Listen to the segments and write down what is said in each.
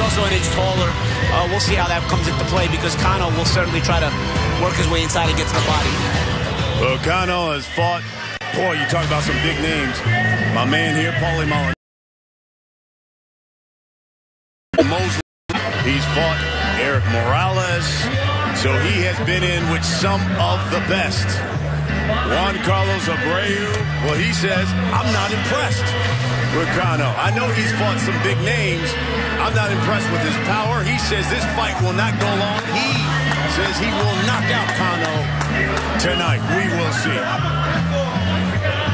also an inch taller. We'll see how that comes into play because Cano will certainly try to work his way inside and get to the body. Well, Cano has fought. Boy, you talk about some big names. My man here, Paulie Mullen. He's fought Eric Morales. So he has been in with some of the best. Juan Carlos Abreu, well, he says, I'm not impressed with Cano. I know he's fought some big names. I'm not impressed with his power. He says this fight will not go long. He says he will knock out Cano tonight. We will see.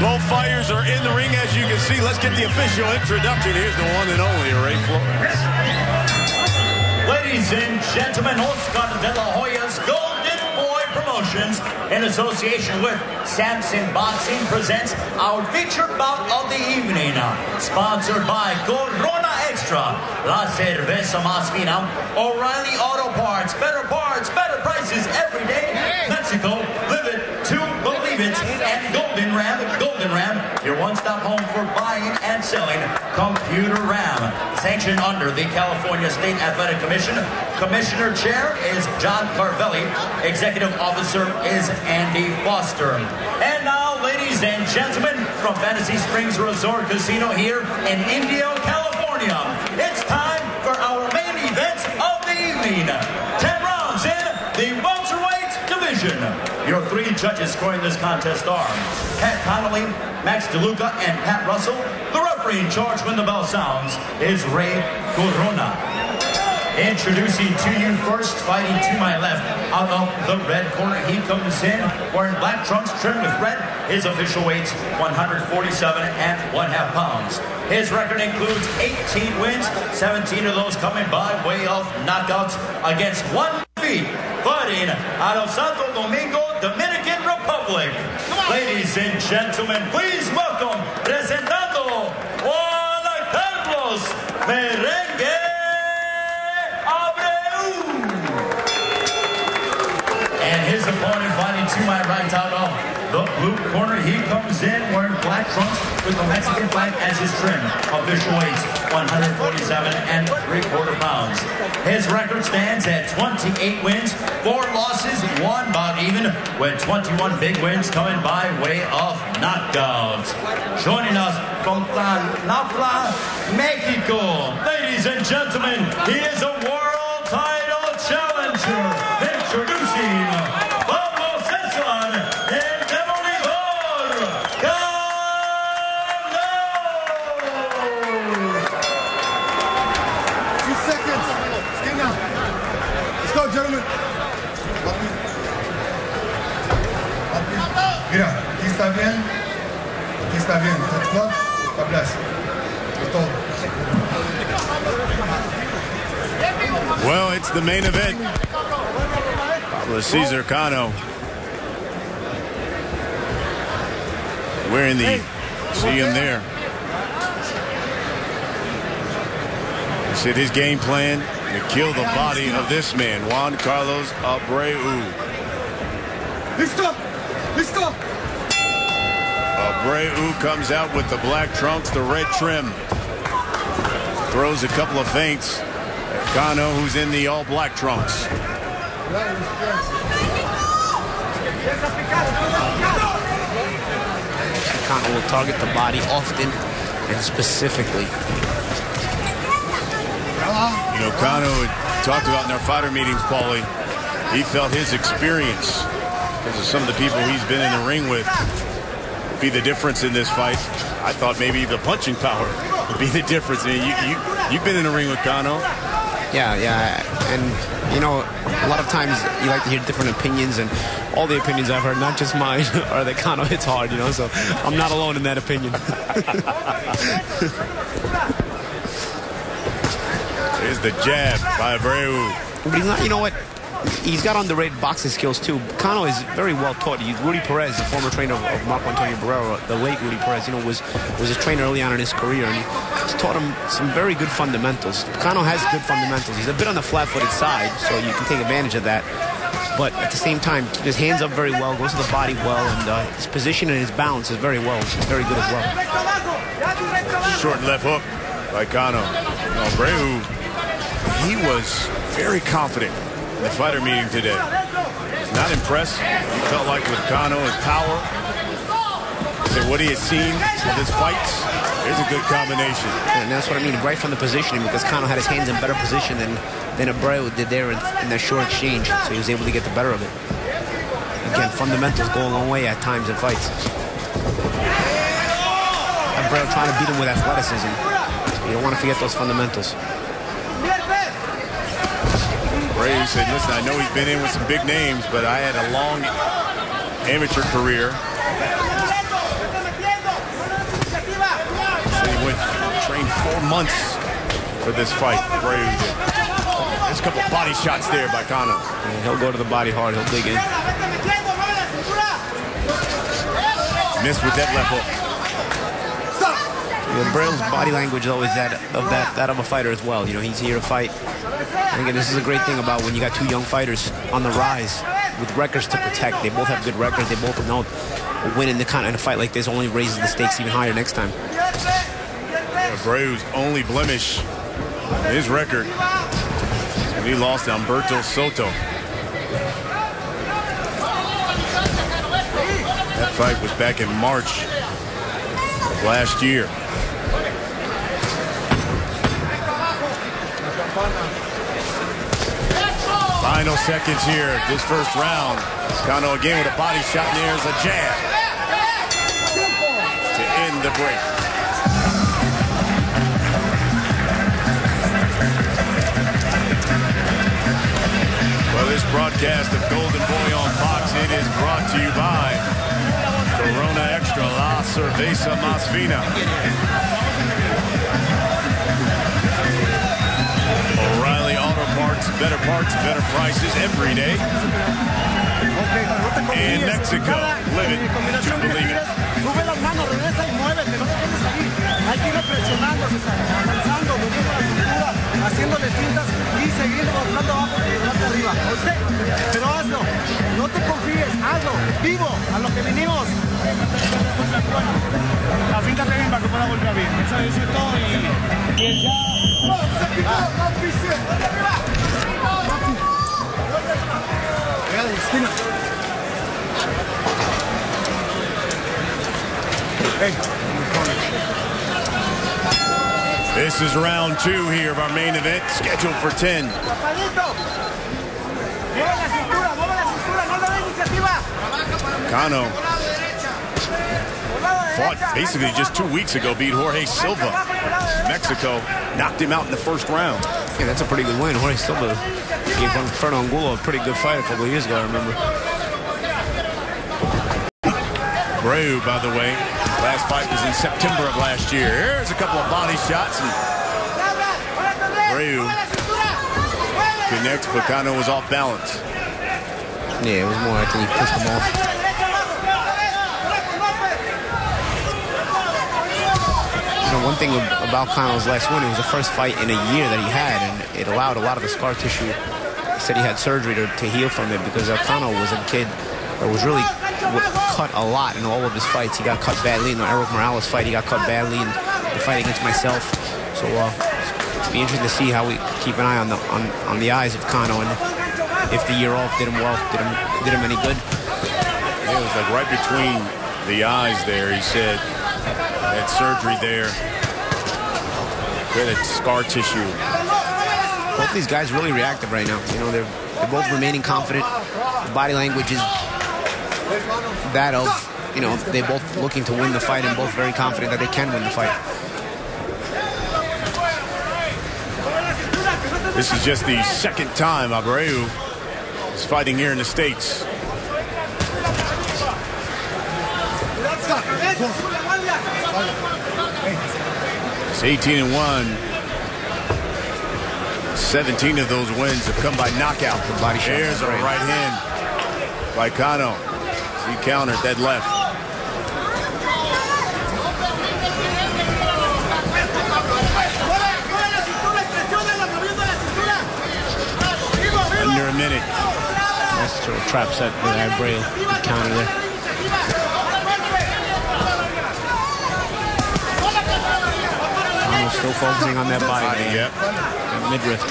Both fighters are in the ring, as you can see. Let's get the official introduction. Here's the one and only Ray Flores. Ladies and gentlemen, Oscar de la Hoya's Golden Boy Promotions, in association with Samson Boxing, presents our featured bout of the evening. Sponsored by Corona Extra, La Cerveza Más Fina, O'Reilly Auto Parts, better prices every day. Mexico, live it to believe it, and Golden Ram, your one-stop home for buying and selling computer RAM. Sanctioned under the California State Athletic Commission. Commissioner Chair is John Carvelli. Executive Officer is Andy Foster. And now, ladies and gentlemen, from Fantasy Springs Resort Casino here in Indio, California, it's time for our main event of the evening. 10 rounds in the welterweight division. Your three judges scoring this contest are Pat Connolly, Max DeLuca, and Pat Russell. The referee in charge when the bell sounds is Ray Corona. Introducing to you first, fighting to my left, out of the red corner, he comes in wearing black trunks trimmed with red. His official weight's 147.5 pounds. His record includes 18 wins, 17 of those coming by way of knockouts against one defeat. Fighting out of Santo Domingo, Dominican Republic. Ladies and gentlemen, please welcome, presentando Juan Carlos Merengue Abreu. And his opponent fighting to my right, out of the blue corner, he comes in wearing black trunks with the Mexican flag as his trim. Official weight 147.75 pounds. His record stands at 28 wins, 4 losses, 1 bout even, with 21 big wins coming by way of knockouts. Joining us from Tlalnepantla, Mexico, ladies and gentlemen, he is a world title challenger. Introducing Pablo Cesar, el Demolidor Cano. 2 seconds. Stay now. Let's go, gentlemen. Mira, aquí está bien. Aquí está bien. Está blessed. Es todo. Well, it's the main event. Pablo Cesar Cano wearing the, see him there. He said his game plan to kill the body of this man, Juan Carlos Abreu. Listo! Listo! Abreu comes out with the black trunks, the red trim. Throws a couple of feints at Cano, who's in the all black trunks. Cano will target the body often and specifically. You know, Cano had talked about in our fighter meetings, Paulie, he felt his experience, because of some of the people he's been in the ring with, would be the difference in this fight. I thought maybe the punching power would be the difference. I mean, you've been in the ring with Cano. Yeah, and you know, a lot of times you like to hear different opinions, and all the opinions I've heard, not just mine, are that Cano hits hard, you know, so I'm not alone in that opinion. Here's the jab by Abreu. But he's not, you know what? He's got underrated boxing skills too. Cano is very well taught. Rudy Perez, the former trainer of Marco Antonio Barrera, the late Rudy Perez, you know, was his trainer early on in his career, and he's taught him some very good fundamentals. Cano has good fundamentals. He's a bit on the flat-footed side, so you can take advantage of that. But at the same time, keep his hands up very well, goes to the body well, and his position and his balance is very good as well. Short left hook by Cano. Abreu he was very confident in the fighter meeting today. Not impressed. He felt like with Cano, his power, what he had seen with his fights, there's a good combination. And that's what I mean, right from the positioning, because Cano had his hands in better position than Abreu did there in that short exchange, so he was able to get the better of it. Again, fundamentals go a long way at times in fights. Abreu trying to beat him with athleticism. You don't want to forget those fundamentals. Abreu said, listen, I know he's been in with some big names, but I had a long amateur career. So he trained 4 months for this fight. Abreu did. There's a couple body shots there by Cano. And he'll go to the body hard. He'll dig in. Missed with that left hook. Abreu's body language is always that of a fighter as well. You know, he's here to fight. And again, this is a great thing about when you got two young fighters on the rise with records to protect. They both have good records. They both know winning the kind of fight like this only raises the stakes even higher next time. Abreu's only blemish in his record is when he lost to Humberto Soto. That fight was back in March of last year. Final seconds here, this first round. Cano again with a body shot, and there's a jab to end the break. Well, this broadcast of Golden Boy on Fox, it is brought to you by Corona Extra, La Cerveza Más Fina. O'Reilly Auto Parts, better prices every day. In Mexico, live it to believe it. Sube las manos, regresa y muévete, no te quedes ahí. Hay que ir presionando, Cesar, avanzando, moviendo la cintura, haciéndole cintas y seguirlo buscando abajo y llevarte arriba. ¿Oíste? Pero hazlo, no te confíes, hazlo, vivo, a lo que vinimos. La cinta te bien para que pueda volver bien. Eso es todo y ya. This is round 2 here of our main event, scheduled for 10. Cano fought basically just 2 weeks ago, beat Jorge Silva. Mexico knocked him out in the first round. Yeah, that's a pretty good win. Jorge Silva gave Fernando Angulo a pretty good fight a couple of years ago, I remember. Abreu, by the way, last fight was in September of last year. Here's a couple of body shots, and Abreu connects, but Cano was off balance. Yeah, it was more, I think he pushed him off. You know, one thing about Cano's last win, it was the first fight in a year that he had, and it allowed a lot of the scar tissue. He said he had surgery to heal from it, because Cano was a kid that was really cut a lot in all of his fights. He got cut badly in the Erik Morales fight. He got cut badly in the fight against myself. So it'll be interesting to see how we keep an eye on the eyes of Cano, and if the year off did him well, did him any good. Yeah, it was like right between the eyes there. He said had surgery there. Good at scar tissue. Both these guys really reactive right now. You know, they're both remaining confident. The body language is that of, you know, they're both looking to win the fight and both very confident that they can win the fight. This is just the second time Abreu is fighting here in the States. It's 18-1. 17 of those wins have come by knockout. There's a right hand by Cano. He countered that left. Under a minute. Nice sort of trap set with Abreu. Counter there. Cano still focusing on that body. Yep. Midriff.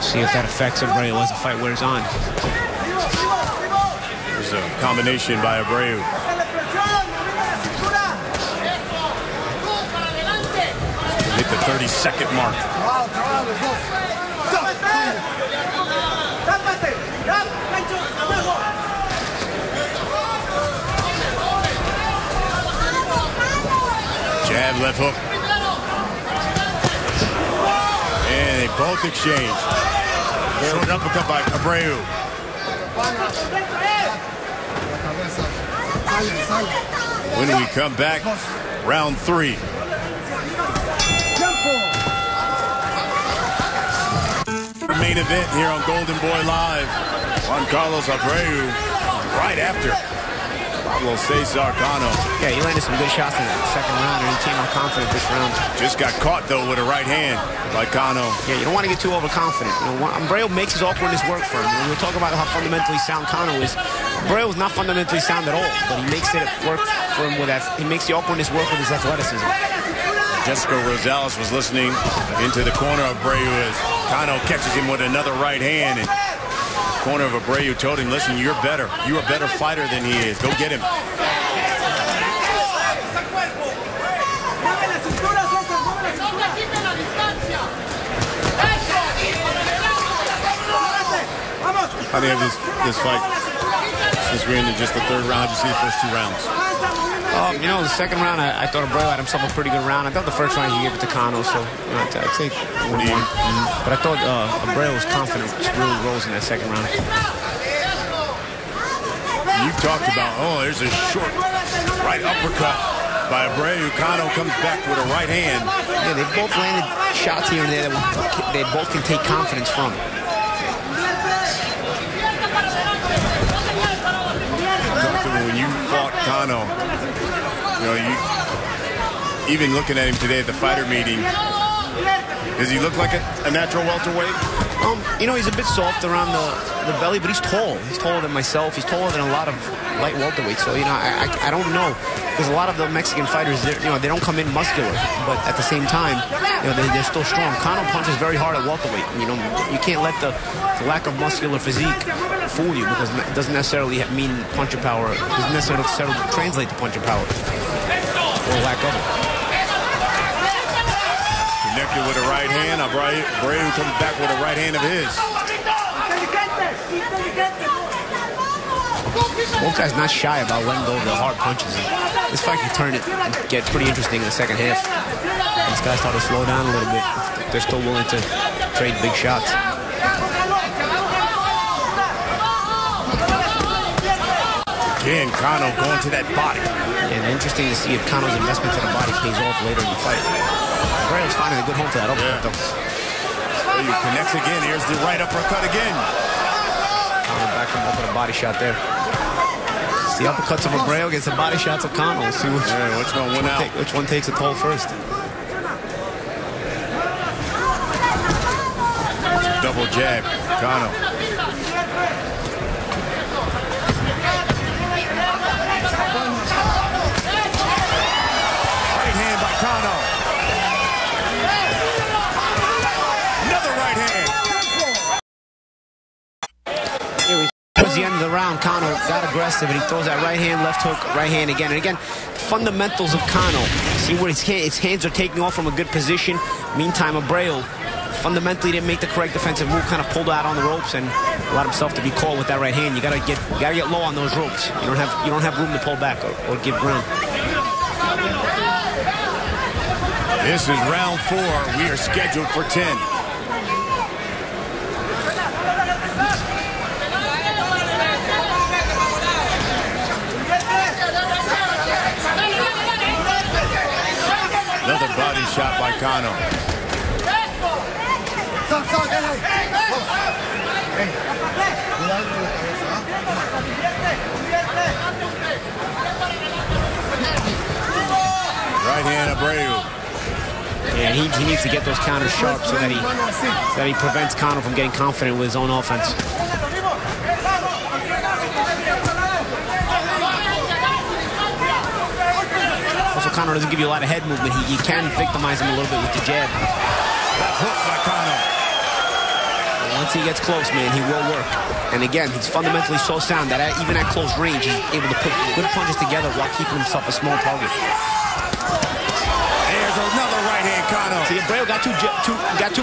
See if that affects Abreu as the fight wears on. There's a combination by Abreu. Hit the 30-second mark. Jab, left hook. And they both exchange. Short uppercut by Abreu. When we come back, round 3. Main event here on Golden Boy Live. Juan Carlos Abreu right after Pablo Cesar Cano. Yeah, he landed some good shots in the second round, and he came out confident this round. Just got caught, though, with a right hand by Cano. Yeah, you don't want to get too overconfident. You know, Abreu makes his awkwardness work for him. When we talk about how fundamentally sound Cano is, Abreu is not fundamentally sound at all, but he makes it work for him with that. He makes the awkwardness work with his athleticism. Jessica Rosales was listening into the corner of Abreu as Cano catches him with another right hand. And the corner of Abreu told him, listen, you're better. You're a better fighter than he is. Go get him. How do you have this fight since we're into just the third round? You see the first 2 rounds. You know, the second round, I thought Abreu had himself a pretty good round. I thought the first round he gave it to Cano, so you know, I'd take 1-1. But I thought Abreu was confident, just really rose in that second round. You talked about, there's a short right uppercut by Abreu. Cano comes back with a right hand. Yeah, they both landed shots here and there that they both can take confidence from. When you fought Cano, you know, even looking at him today at the fighter meeting, does he look like a natural welterweight? You know, he's a bit soft around the belly, but he's tall. He's taller than myself. He's taller than a lot of light welterweights. So, you know, I don't know. Because a lot of the Mexican fighters, you know, they don't come in muscular. But at the same time, you know, they're still strong. Cano punches very hard at welterweight. You know, you can't let the lack of muscular physique fool you, because it doesn't necessarily mean puncher power. It doesn't necessarily translate to puncher power. Or lack of it. Connected with a right hand. Abreu comes back with a right hand of his. Both guys not shy about letting go of the hard punches. This fight can turn it and get pretty interesting in the second half. These guys start to slow down a little bit. They're still willing to trade big shots. Again, Cano going to that body. And interesting to see if Cano's investment to the body pays off later in the fight. Abreu's finding a good home for that uppercut, though. He connects again. Here's the right uppercut again. Cano back him up with a body shot there. It's the uppercuts of Abreu against the body shots of Cano. We'll see which one win out. Which one takes a toll first. Double jab, Cano. Right hand by Cano. Another right hand. Towards the end of the round, Cano got aggressive, and he throws that right hand, left hook, right hand again. And again, fundamentals of Cano. See where his hands are taking off from a good position. Meantime, Abreu fundamentally didn't make the correct defensive move, kind of pulled out on the ropes and allowed himself to be caught with that right hand. You gotta get low on those ropes. You don't have room to pull back or give ground. This is round 4. We are scheduled for 10. Another body shot by Cano. Right hand Abreu. Yeah, he needs to get those counters sharp so that he prevents Cano from getting confident with his own offense. Also, Cano doesn't give you a lot of head movement. You can victimize him a little bit with the jab. That hook by Cano. once he gets close, man, he will work. And again, he's fundamentally so sound that even at close range, he's able to put good punches together while keeping himself a small target. There's another right hand, Cano. See, Abreu got too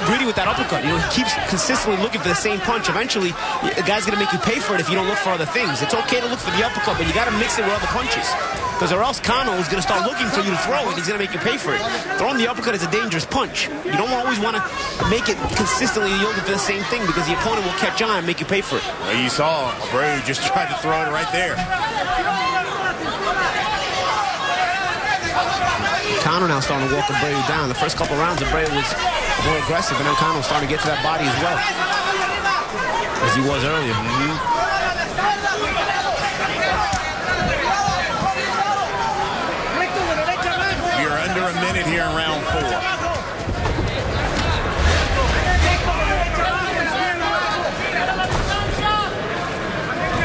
greedy with that uppercut. You know, he keeps consistently looking for the same punch. Eventually, the guy's going to make you pay for it if you don't look for other things. It's okay to look for the uppercut, but you got to mix it with other punches. Because or else Cano is going to start looking for you to throw it. He's going to make you pay for it. Throwing the uppercut is a dangerous punch. You don't always want to make it consistently yielding for the same thing because the opponent will catch on and make you pay for it. Well, you saw Abreu just tried to throw it right there. Cano now starting to walk Abreu down. The first couple rounds, Abreu was more aggressive, and now Cano starting to get to that body as well, as he was earlier. We are under a minute here in round 4.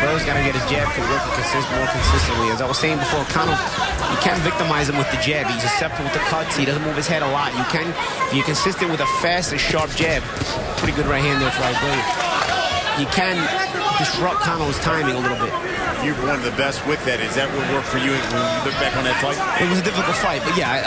Abreu's got to get his jab working more consistently. As I was saying before, Cano, you can't victimize him with the jab. He's susceptible with the cuts. He doesn't move his head a lot. You can, if you're consistent with a fast and sharp jab, pretty good right hand there for Abreu. You can disrupt Cano's timing a little bit. You're one of the best with that. Is that what worked for you when you look back on that fight? It was a difficult fight, but yeah,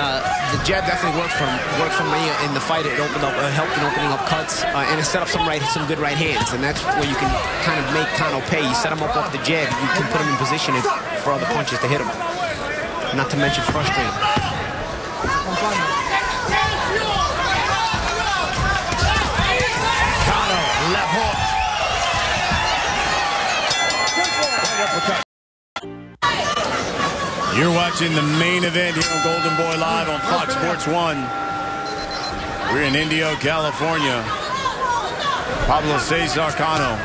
the jab definitely worked for me in the fight. It opened up, helped in opening up cuts, and it set up some good right hands, and that's where you can kind of make Cano pay. You set him up off the jab, you can put him in position for other punches to hit him. Not to mention frustrate him. Cano, left hook. You're watching the main event here on Golden Boy Live on Fox Sports 1. We're in Indio, California. Pablo Cesar Cano.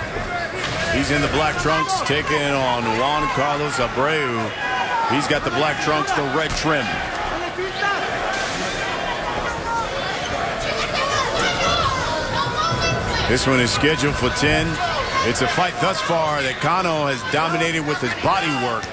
He's in the black trunks taking on Juan Carlos Abreu. He's got the black trunks, the red trim. This one is scheduled for 10. It's a fight thus far that Cano has dominated with his body work.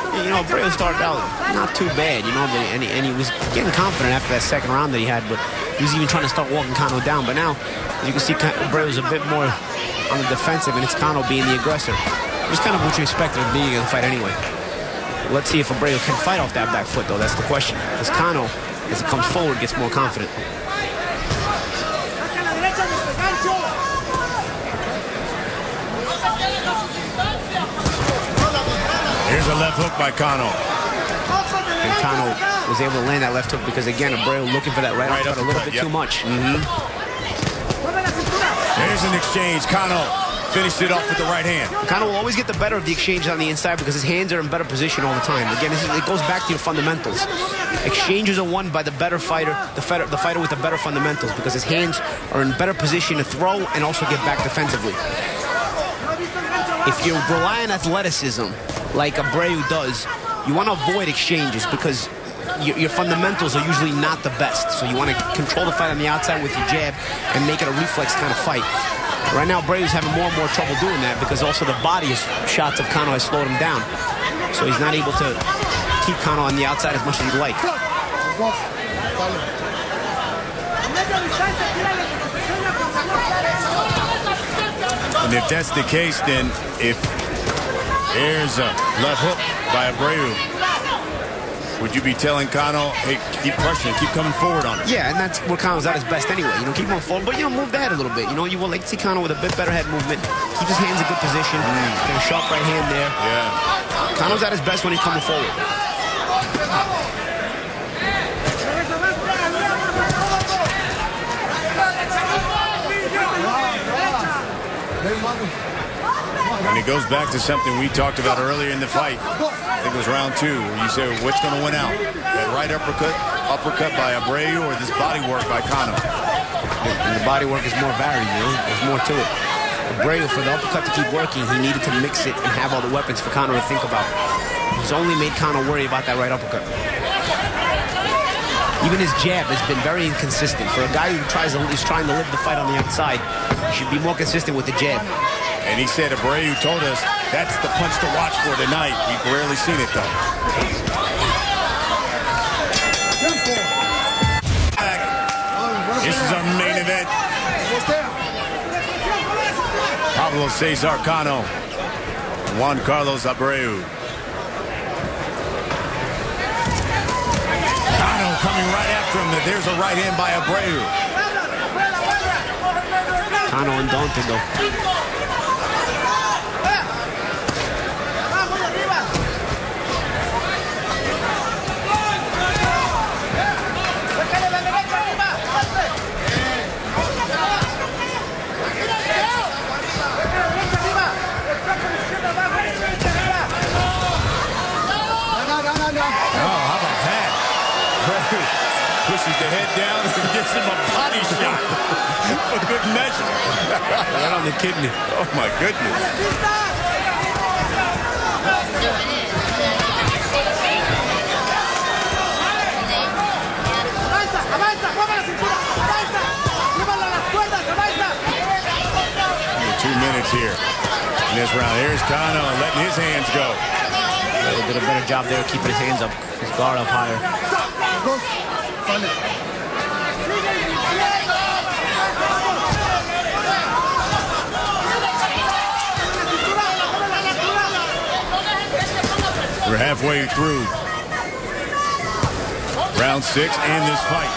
You know, Abreu started out not too bad, you know, and he was getting confident after that second round that he had, but he was even trying to start walking Cano down. But now, as you can see, Abreu's a bit more on the defensive, and it's Cano being the aggressor. It was kind of what you expected at the beginning of the fight anyway. But let's see if Abreu can fight off that back foot, though. That's the question. Because Cano, as he comes forward, gets more confident. Here's a left hook by Cano. And Cano was able to land that left hook because, again, Abreu looking for that right uppercut a little bit too much. There's an exchange. Cano finished it off with the right hand. Cano will always get the better of the exchange on the inside because his hands are in better position all the time. Again, it goes back to your fundamentals. Exchanges are won by the better fighter, the fighter with the better fundamentals, because his hands are in better position to throw and also get back defensively. If you rely on athleticism, like Abreu does, you want to avoid exchanges because your fundamentals are usually not the best. So you want to control the fight on the outside with your jab and make it a reflex kind of fight. Right now, Abreu's having more and more trouble doing that because also the body shots of Cano has slowed him down. So he's not able to keep Cano on the outside as much as he'd like. And if that's the case, then if there's a left hook by Abreu, would you be telling Cano, hey, keep pressuring, keep coming forward on it? Yeah, and that's where Cano's at his best anyway. You know, keep him forward, but, you know, move the head a little bit. You know, you will like to see Cano with a bit better head movement. Keep his hands in good position. Get a sharp right hand there. Yeah. Cano's at his best when he's coming forward. And it goes back to something we talked about earlier in the fight. I think it was round 2, where you said, what's going to win out? That right uppercut by Abreu or this body work by Cano? And the body work is more varied, you know? There's more to it. Abreu, for the uppercut to keep working, he needed to mix it and have all the weapons for Cano to think about. He's only made Cano worry about that right uppercut. Even his jab has been very inconsistent. For a guy who is trying to live the fight on the outside, he should be more consistent with the jab. And he said, Abreu told us, that's the punch to watch for tonight. We've rarely seen it, though. This is our main event. Pablo Cesar Cano. Juan Carlos Abreu. Cano coming right after him. There's a right hand by Abreu. Cano undaunted though. Pushes the head down and gets him a body shot. A good measure. Right on the kidney. Oh, my goodness. Only 2 minutes here in this round. Here's Cano letting his hands go. He did a better job there keeping his hands up, his guard up higher. We're halfway through round 6 and this fight.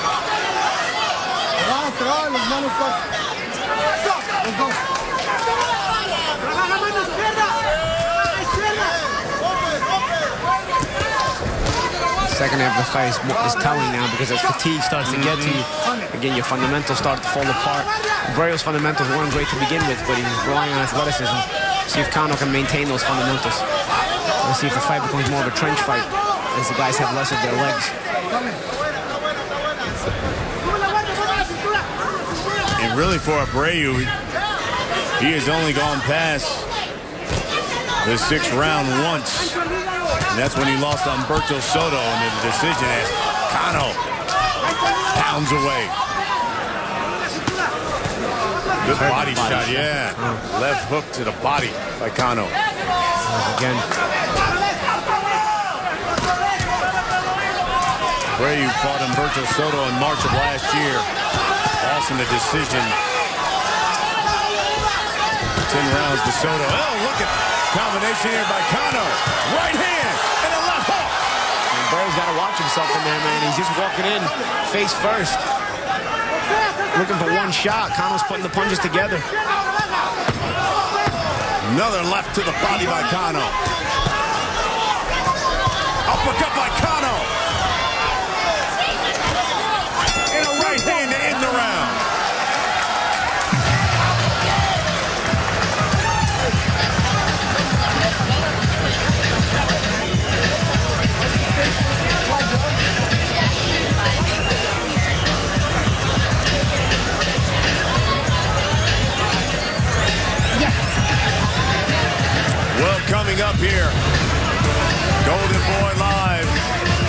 Second half of the fight is telling now because as fatigue starts to get to you, again, your fundamentals start to fall apart. Abreu's fundamentals weren't great to begin with, but he's relying on athleticism. See if Cano can maintain those fundamentals. We'll see if the fight becomes more of a trench fight as the guys have less of their legs. And really for Abreu, he has only gone past the 6th round once. And that's when he lost to Humberto Soto in the decision as Cano pounds away. Good body shot, yeah. Left hook to the body by Cano. Again. Abreu fought Humberto Soto in March of last year. Lost in the decision. 10 rounds to Soto. Oh, look at combination here by Cano. Right hand and a left hook. And Abreu's got to watch himself in there, man. He's just walking in face first. Looking for one shot. Cano's putting the punches together. Another left to the body by Cano. Uppercut by Cano. And a right hand to end the round. Well, coming up here, Golden Boy Live.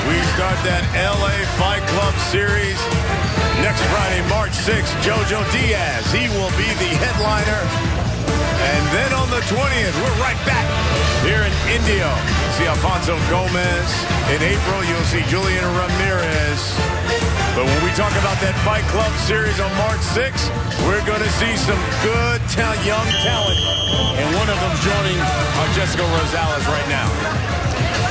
We start that LA Fight Club series next Friday, March 6th. Jojo Diaz, he will be the headliner. And then on the 20th, we're right back here in Indio. See Alfonso Gomez. In April, you'll see Julian Ramirez. But when we talk about that Fight Club series on March 6th, we're going to see some good young talent. And one of them joining Jessica Rosales right now.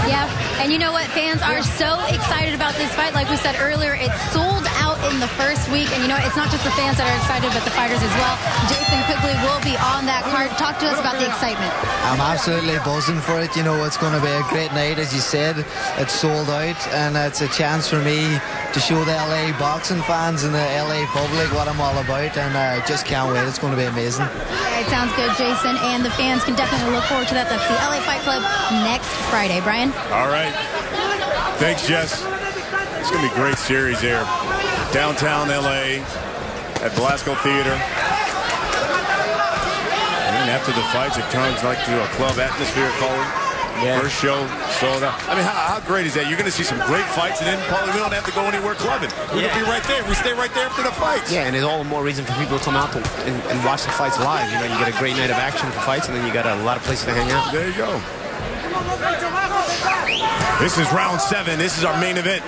Yeah, and you know what? Fans are so excited about this fight. Like we said earlier, it's sold out in the first week. And you know, it's not just the fans that are excited, but the fighters as well. Jason Quigley will be on that card. Talk to us about the excitement. I'm absolutely buzzing for it. You know, it's going to be a great night, as you said. It's sold out, and it's a chance for me to show the LA boxing fans and the LA public what I'm all about, and I just can't wait. It's going to be amazing. It sounds good, Jason, and the fans can definitely look forward to that. That's the LA Fight Club next Friday. Brian? All right. Thanks, Jess. It's going to be a great series there. Downtown LA at Belasco Theater. And after the fights, it turns like to a club atmosphere, Colin. Yeah. First show, sold out. I mean, how great is that? You're going to see some great fights, and then, Paulie, we don't have to go anywhere clubbing. We're going to be right there. We stay right there after the fights. Yeah, and it's all the more reason for people to come out and watch the fights live. You know, you get a great night of action for fights, and then you got a lot of places to hang out. There you go. This is round 7. This is our main event.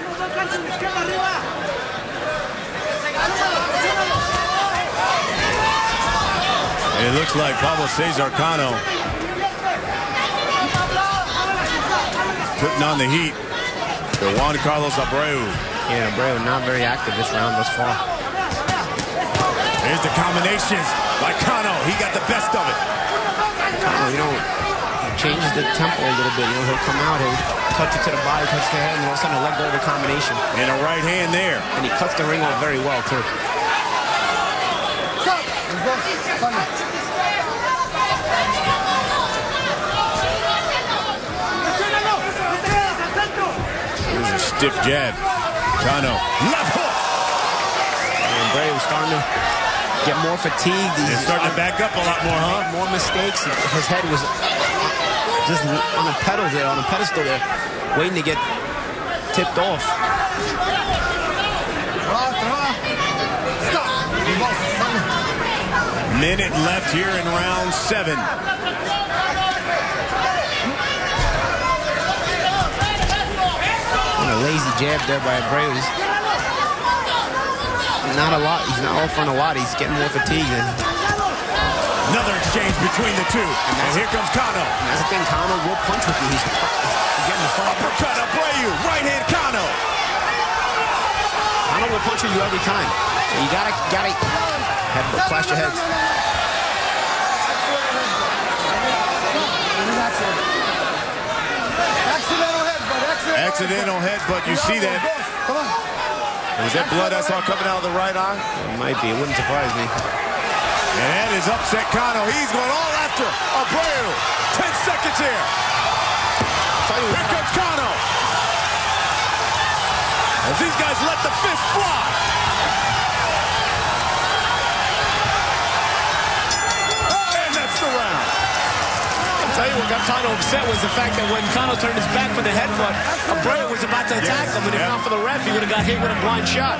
It looks like Pablo Cesar Cano putting on the heat to Juan Carlos Abreu. Yeah, Abreu not very active this round thus far. Here's the combinations by Cano. He got the best of it. Cano, you know, changes the tempo a little bit. You know, he'll come out, he'll touch it to the body, touch the head, and all of a sudden he'll let go of the combination. And a right hand there. And he cuts the ring off very well, too. Here's a stiff jab. Cano, left hook. And Abreu's starting to get more fatigued. He's starting to back up a lot more, huh? More mistakes. His head was just on a pedal there, on a pedestal there, waiting to get tipped off. Minute left here in round 7. And a lazy jab there by Abreu. Not a lot. He's not offering a lot. He's getting more fatigued. Another exchange between the two. And here comes Cano. And that's the thing. Cano will punch with you. He's getting the front. Uppercut, Abreu. Right hand, Cano. Cano will punch with you every time. So you gotta headbutt, clash your heads. Accidental headbutt. You see that? Was that blood I saw coming out of the right eye? It might be. It wouldn't surprise me. And that is upset Cano. He's going all after Abreu. 10 seconds here. Here comes Cano. As these guys let the fist fly. And that's the round. I'll tell you what got Cano upset was the fact that when Cano turned his back for the headbutt, Abreu was about to attack him, and if not for the ref, he would have got hit with a blind shot.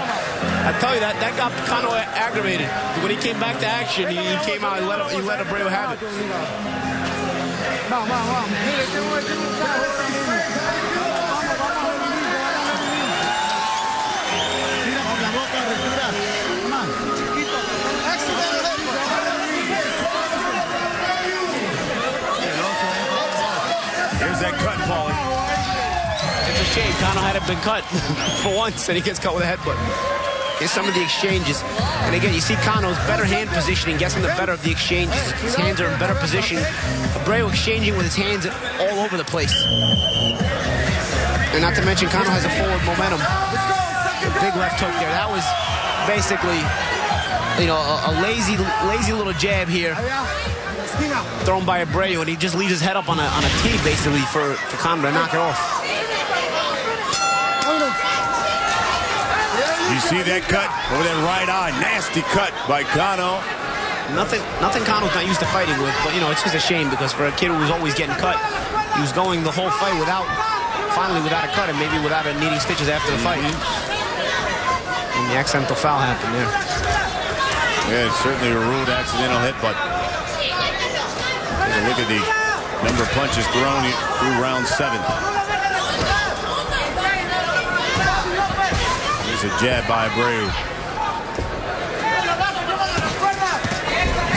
I tell you, that got Cano aggravated. When he came back to action, he came out and he let Abreu have it. Here's that cut, Paulie. It's a shame Cano hadn't been cut for once, and he gets cut with a headbutt. Here's some of the exchanges. And again, you see Cano's better hand positioning gets him the better of the exchanges. His hands are in better position. Abreu exchanging with his hands all over the place. And not to mention, Cano has a forward momentum. Big left hook there. That was basically, you know, a lazy little jab here thrown by Abreu, and he just leaves his head up on a tee basically for Cano to knock it off. You see that cut over that right eye. Nasty cut by Cano. Nothing Cano's not used to fighting with, but, you know, it's just a shame because for a kid who was always getting cut, he was going the whole fight finally without a cut and maybe without needing stitches after the fight. And the accidental foul happened there. Yeah, it's certainly a ruled accidental headbutt. Take a look at the number of punches thrown through round 7. Here's a jab by Abreu.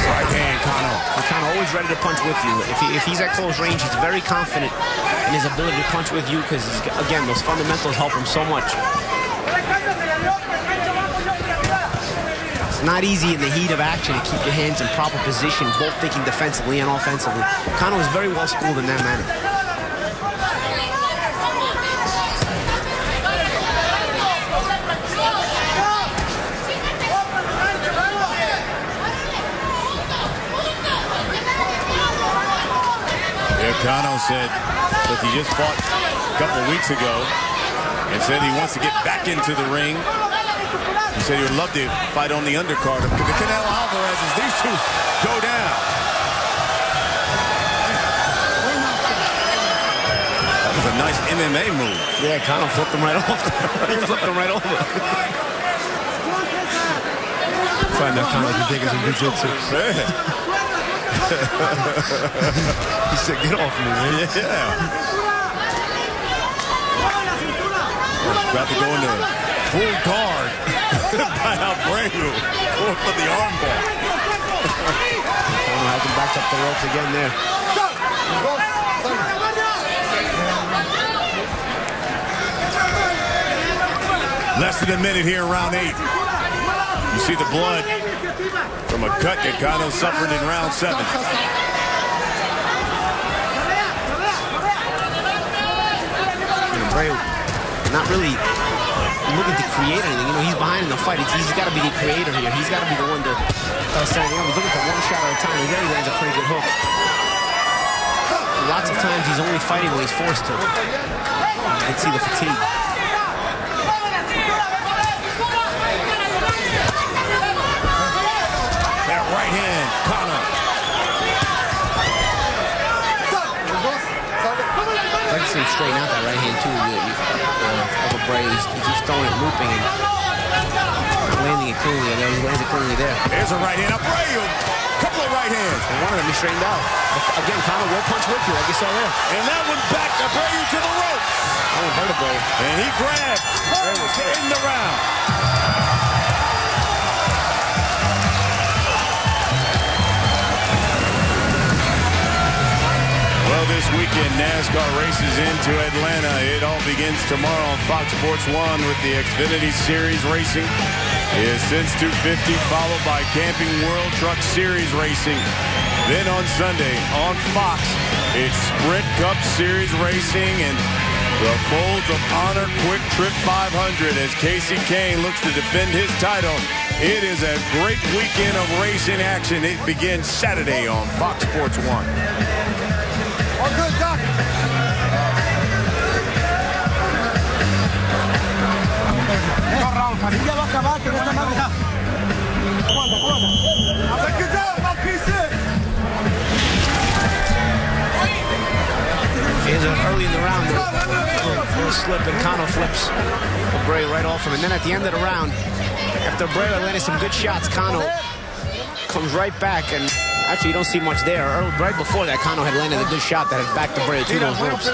Right hand, Cano. Cano always ready to punch with you. If he's at close range, he's very confident in his ability to punch with you because, again, those fundamentals help him so much. It's not easy in the heat of action to keep your hands in proper position, both thinking defensively and offensively. Cano is very well schooled in that manner. Cano said that he just fought a couple weeks ago and said he wants to get back into the ring. He said he would love to fight on the undercard of the Canelo Alvarez as these two go down. That was a nice MMA move. Yeah, Cano flipped him right off. He flipped him right over. Find out Cano can take us in jiu-jitsu. He said, get off me, man. Yeah. About to go into full guard by Abreu. Going for the armbar. up the ropes again there. Less than a minute here in round 8. You see the blood from a cut that Cano suffered in round 7. Abreu not really looking to create anything. You know, he's behind in the fight. He's got to be the creator here. He's got to be the one to start setting up. He's looking for one shot at a time. There he lands a pretty good hook. Lots of times he's only fighting when he's forced to. You can see the fatigue. That right hand, Cano. I'd like to see him straighten out that right hand too of Abreu. He's throwing it, looping, and landing it cleanly. And he lands it cleanly there. There's a right hand, Abreu. Couple of right hands. And one of them he straightened out. Again, Cano will punch with you, like you saw there. And that one back Abreu to the ropes. That one hurt Abreu. And he grabbed to end the round. Well, this weekend, NASCAR races into Atlanta. It all begins tomorrow on Fox Sports 1 with the Xfinity Series racing. Is since 250, followed by Camping World Truck Series racing. Then on Sunday on Fox, it's Sprint Cup Series racing and the Folds of Honor Quick Trip 500 as Casey Kane looks to defend his title. It is a great weekend of racing action. It begins Saturday on Fox Sports 1. All good, Doc. Ya va a acabar, que no está mal. Aguanta, aguanta. Check it out, my piece Here's early in the round, a little slip, and Cano flips Abreu right off him. And then at the end of the round, after Abreu landed some good shots, Cano comes right back, and actually you don't see much there. Right before that, Cano had landed a good shot that had backed Abreu to those ropes.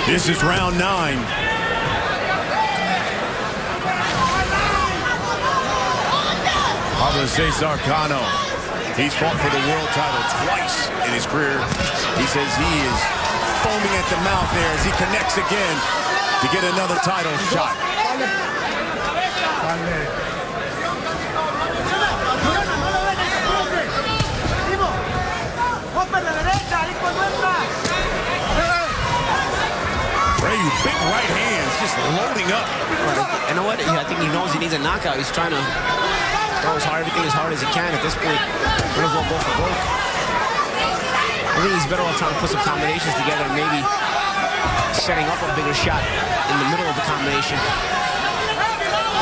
This is round 9. Pablo Cesar Cano. He's fought for the world title twice in his career. He says he is foaming at the mouth there as he connects again to get another title shot. Abreu, big right hands, just loading up. You know what? I think he knows he needs a knockout. He's trying to throw everything as hard as he can at this point. Might as well go for broke. I think he's better off trying to put some combinations together and maybe setting up a bigger shot in the middle of the combination.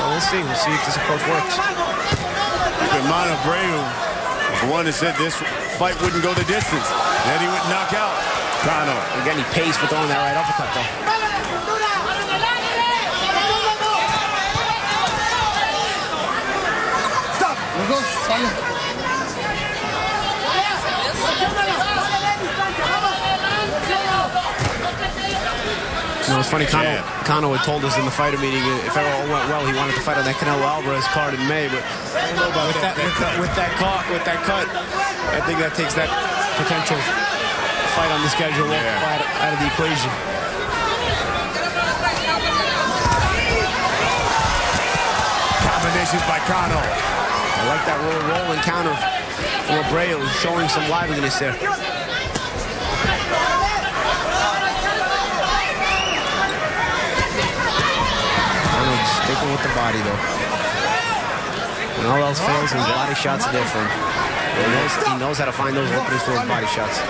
Well, we'll see. We'll see if this approach works. Keep in mind, Abreu was the one that said this fight wouldn't go the distance. Then he would knock out Cano. Again, he pays for throwing that right uppercut, though. You know, it's funny, Cano had told us in the fighter meeting if ever all went well, he wanted to fight on that Canelo Alvarez card in May, but I don't know about with that cut, I think that takes that potential fight on the schedule out of the equation. Combinations by Cano. I like that rolling counter from Abreu, showing some liveliness there. Sticking with the body, though. When all else fails, his body shots are different. He knows how to find those openings for his body shots.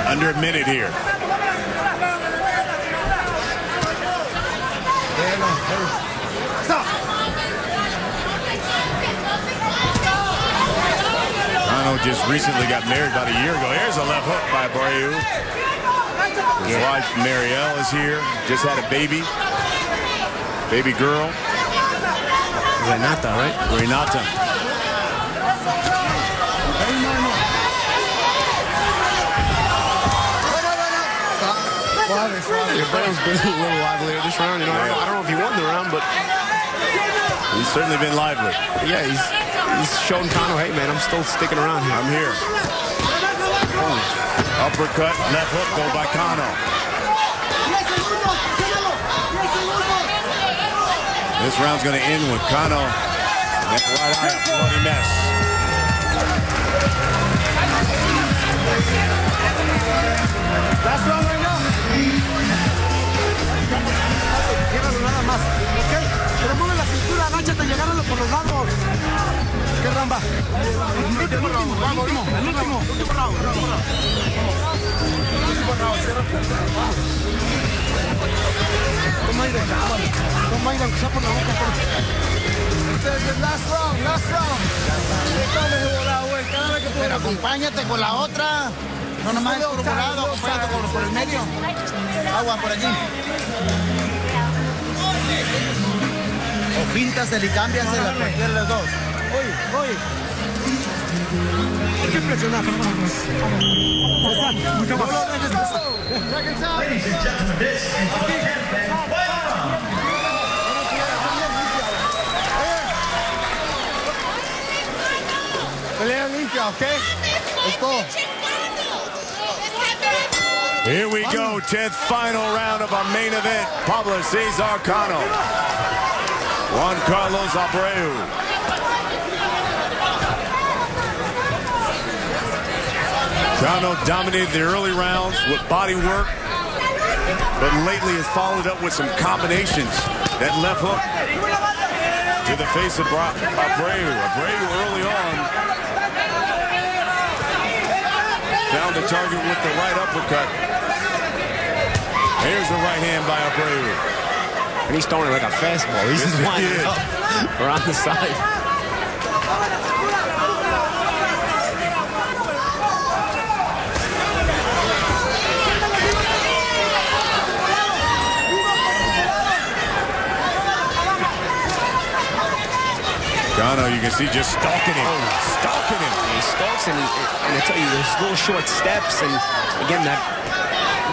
Under a minute here. Cano just recently got married about a year ago. Here's a left hook by Abreu. His wife, Marielle, is here. Just had a baby. Baby girl. Renata, right? Renata. Abreu's been a little livelier this round. You know, I don't know if he won the round, but He's certainly been lively. Yeah, he's shown Cano, hey, man, I'm still sticking around here. I'm here. Oh. Uppercut, left hook, though, by Cano. This round's going to end with Cano and right eye, a bloody mess. Last round right now. Llévalo nada más, ¿ok? Pero mueve la cintura, agáchate y agárralo por los lados. ¿Qué ramba? El último round, vamos, el último round. Toma aire, aunque sea por la boca. Este es el last round. Pero acompáñate con la otra. No nomás es por un lado, acompáñate por el medio. Agua por allí. O píntasela y cámbiasela, cualquiera de los dos. Oye. Hay que presionar. Mucho más. Ladies and gentlemen, this is the 10th and final round. Pelea limpia, ¿ok? Esto. Here we go, 10th final round of our main event. Pablo Cesar Cano. Juan Carlos Abreu. Cano dominated the early rounds with body work, but lately has followed up with some combinations. That left hook to the face of Abreu. Abreu early on found the target with the right uppercut. Here's the right hand by Abreu. And he's throwing it like a fastball. He's just winding up around the side. Cano, you can see just stalking him. Stalking him. He stalks and I tell you, there's little short steps, and again, that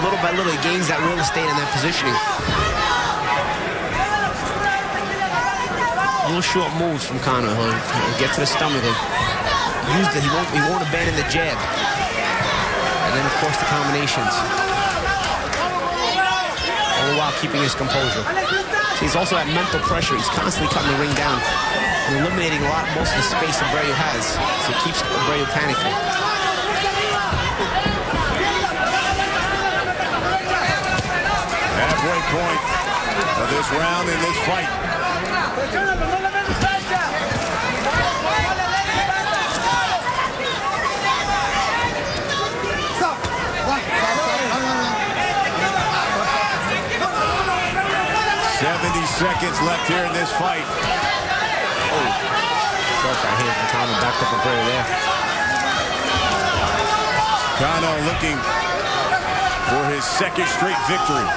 little by little he gains that real estate and that positioning. Little short moves from Cano. He'll get to the stomach. He'll use he won't abandon the jab. And then, of course, the combinations. All the while keeping his composure. He's also at mental pressure. He's constantly cutting the ring down and eliminating most of the space Abreu has. So it keeps Abreu panicking. Halfway point of this round in this fight. 70 seconds left here in this fight. Oh, short right hand from Cano, backed up Abreu there. Cano looking for his second straight victory.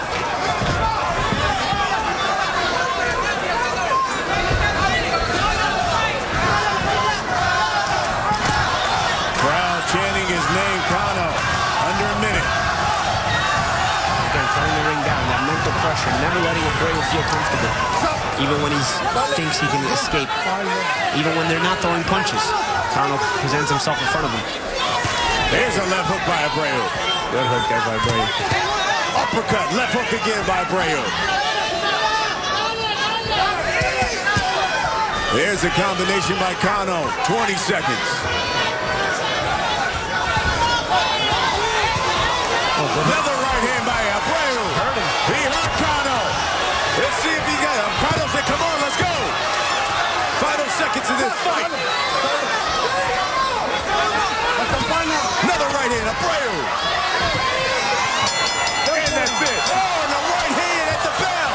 Crowd chanting his name, Cano, under a minute. Again, throwing the ring down, that mental pressure, never letting Abreu feel comfortable. Even when he thinks he can escape. Even when they're not throwing punches. Cano presents himself in front of him. There's a left hook by Abreu. Good hook there by Abreu. Uppercut, left hook again by Abreu. There's a combination by Cano, 20 seconds. Another right hand by Abreu. He hurt Cano. Let's see if he got him. Cano said, come on, let's go. Final seconds of this fight. Another right hand, Abreu. And that's it. Oh, and a right hand at the bell.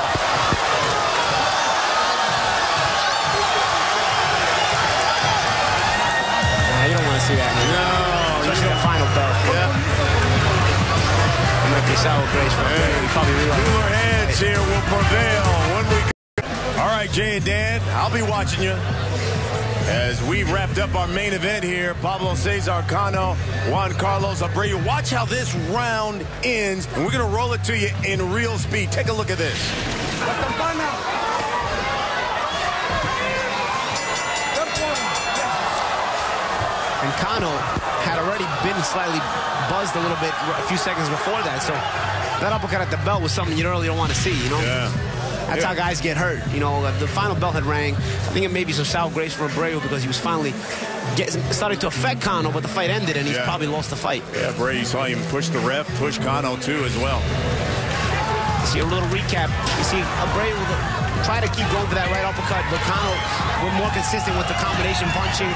Nah, you don't want to see that. No. Especially the final bell. Yeah. Sour grace from Abreu. Probably cooler heads here will prevail when we. All right, Jay and Dan, I'll be watching you as we wrapped up our main event here. Pablo Cesar Cano, Juan Carlos Abreu. Watch how this round ends, and we're going to roll it to you in real speed. Take a look at this. And Cano had already been slightly buzzed a little bit a few seconds before that. So that uppercut at the belt was something you really don't want to see, you know? Yeah. That's how guys get hurt. You know, the final bell had rang. I think it may be some sour grapes for Abreu because he was finally starting to affect Cano, but the fight ended and he's probably lost the fight. Yeah, Abreu, you saw him push the ref, push Cano too as well. You see a little recap. You see Abreu try to keep going for that right uppercut, but Cano was more consistent with the combination punching.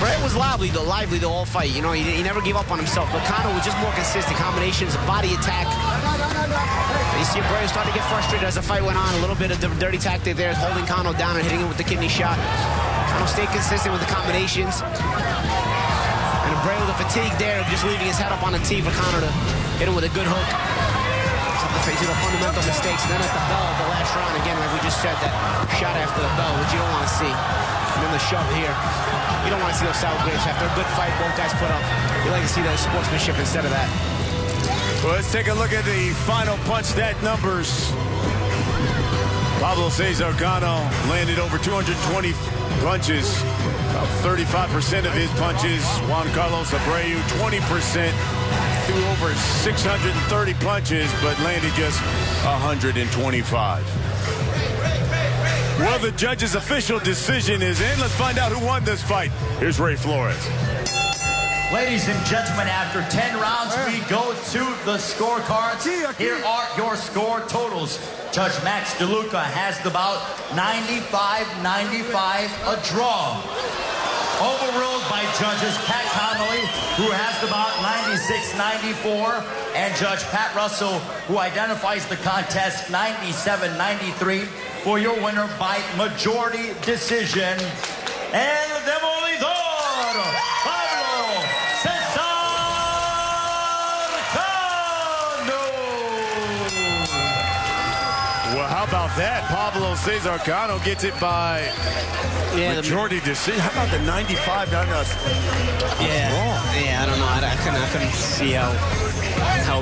Abreu was lively the whole fight. You know, he never gave up on himself, but Cano was just more consistent. Combinations, body attack. You see Abreu starting to get frustrated as the fight went on. A little bit of dirty tactic there, holding Cano down and hitting him with the kidney shot. Cano stayed consistent with the combinations. And Abreu, the fatigue there, just leaving his head up on the tee for Cano to hit him with a good hook. Something to the fundamental mistakes. And then at the bell, the last round, again, like we just said, that shot after the bell, which you don't want to see. And then the shove here. You don't want to see those sour grapes. After a good fight, both guys put up. You like to see the sportsmanship instead of that. Well, let's take a look at the final punch stat numbers. Pablo Cesar Cano landed over 220 punches. About 35% of his punches. Juan Carlos Abreu, 20%. Threw over 630 punches, but landed just 125. Well, the judge's official decision is in. Let's find out who won this fight. Here's Ray Flores. Ladies and gentlemen, after 10 rounds, we go to the scorecards. Here are your score totals. Judge Max DeLuca has the bout 95-95, a draw. Overruled by judges Pat Connolly, who has the bout 96-94, and Judge Pat Russell, who identifies the contest 97-93 for your winner by majority decision. And the Demolidor, Pablo Cesar Cano. Well, how about that? Pablo Cesar Cano gets it by majority decision. How about the 95? Yeah, I don't know. I couldn't see how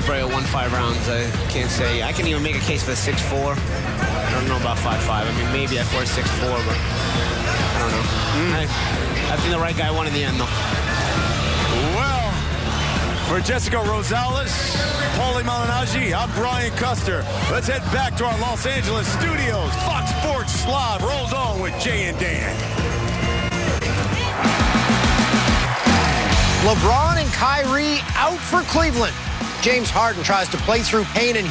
Abreu won 5 rounds. I can't say. I can even make a case for the 6'4". I don't know about 5'5". I mean, maybe that for 6'4", but I don't know. I think the right guy won in the end, though. Well, for Jessica Rosales, Paulie Malignaggi, I'm Brian Custer. Let's head back to our Los Angeles studios. Fox Sports Live rolls on with Jay and Dan. LeBron and Kyrie out for Cleveland. James Harden tries to play through pain and